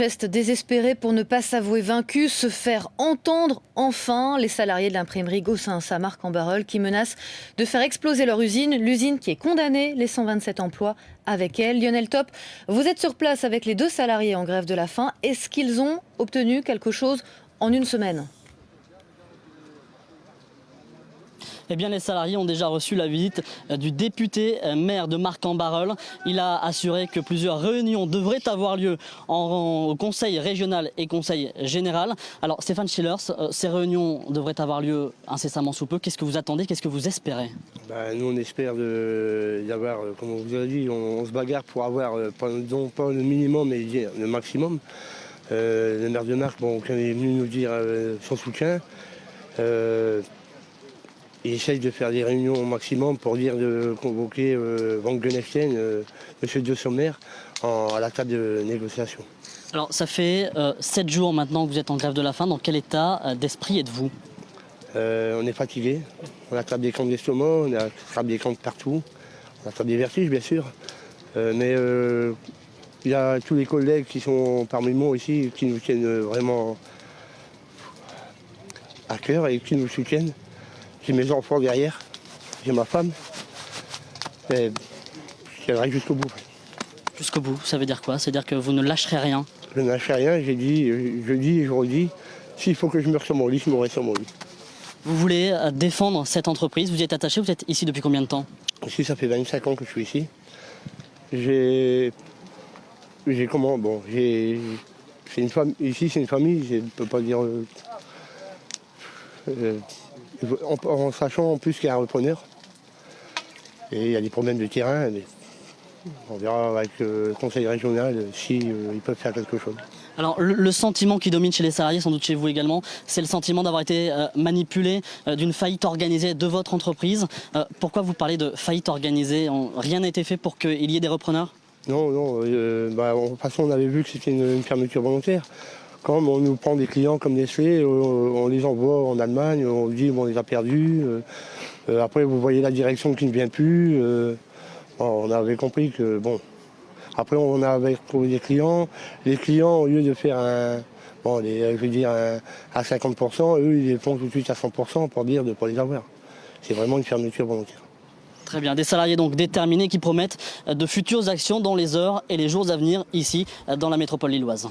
Geste désespéré pour ne pas s'avouer vaincu, se faire entendre enfin. Les salariés de l'imprimerie Gaussin-Saint-Marc en Barœul qui menacent de faire exploser leur usine. L'usine qui est condamnée, les 127 emplois avec elle. Lionel Top, vous êtes sur place avec les 2 salariés en grève de la faim. Est-ce qu'ils ont obtenu quelque chose en une semaine ? Eh bien, les salariés ont déjà reçu la visite du député maire de Marc-en-Barœul. Il a assuré que plusieurs réunions devraient avoir lieu au conseil régional et conseil général. Alors, Stéphane Schillers, ces réunions devraient avoir lieu incessamment sous peu. Qu'est-ce que vous attendez? Qu'est-ce que vous espérez? Nous, on espère y avoir, comme on vous a dit, on se bagarre pour avoir, pas le minimum, mais le maximum. Le maire de Marc, quand il est venu nous dire son soutien, il essaye de faire des réunions au maximum pour dire de convoquer Van Genestein, monsieur de Sommer, à la table de négociation. Alors, ça fait 7 jours maintenant que vous êtes en grève de la faim. Dans quel état d'esprit êtes-vous? On est fatigué, on attrape des crampes d'estomac, on attrape des crampes partout, on attrape des vertiges bien sûr, mais il y a tous les collègues qui sont parmi moi ici qui nous tiennent vraiment à cœur et qui nous soutiennent. J'ai mes enfants derrière, j'ai ma femme, et je tiendrai jusqu'au bout. Jusqu'au bout, ça veut dire quoi? C'est-à-dire que vous ne lâcherez rien? Je ne lâcherai rien, je dis et je redis, s'il faut que je meure sur mon lit, je mourrai sur mon lit. Vous voulez défendre cette entreprise, vous y êtes attaché, vous êtes ici depuis combien de temps? Ici, ça fait 25 ans que je suis ici. C'est une famille, ici c'est une famille, je ne peux pas dire... en sachant en plus qu'il y a un repreneur. Et il y a des problèmes de terrain, mais on verra avec le conseil régional s'ils peuvent faire quelque chose. Alors le sentiment qui domine chez les salariés, sans doute chez vous également, c'est le sentiment d'avoir été manipulé, d'une faillite organisée de votre entreprise. Pourquoi vous parlez de faillite organisée? Rien n'a été fait pour qu'il y ait des repreneurs? Non, de toute façon on avait vu que c'était une fermeture volontaire. Quand on nous prend des clients comme Nestlé, on les envoie en Allemagne, on dit on les a perdus. Après vous voyez la direction qui ne vient plus. On avait compris que bon. Après on avait trouvé des clients. Les clients au lieu de faire à 50%, eux ils les font tout de suite à 100% pour dire de ne pas les avoir. C'est vraiment une fermeture volontaire. Très bien, des salariés donc déterminés qui promettent de futures actions dans les heures et les jours à venir ici dans la métropole lilloise.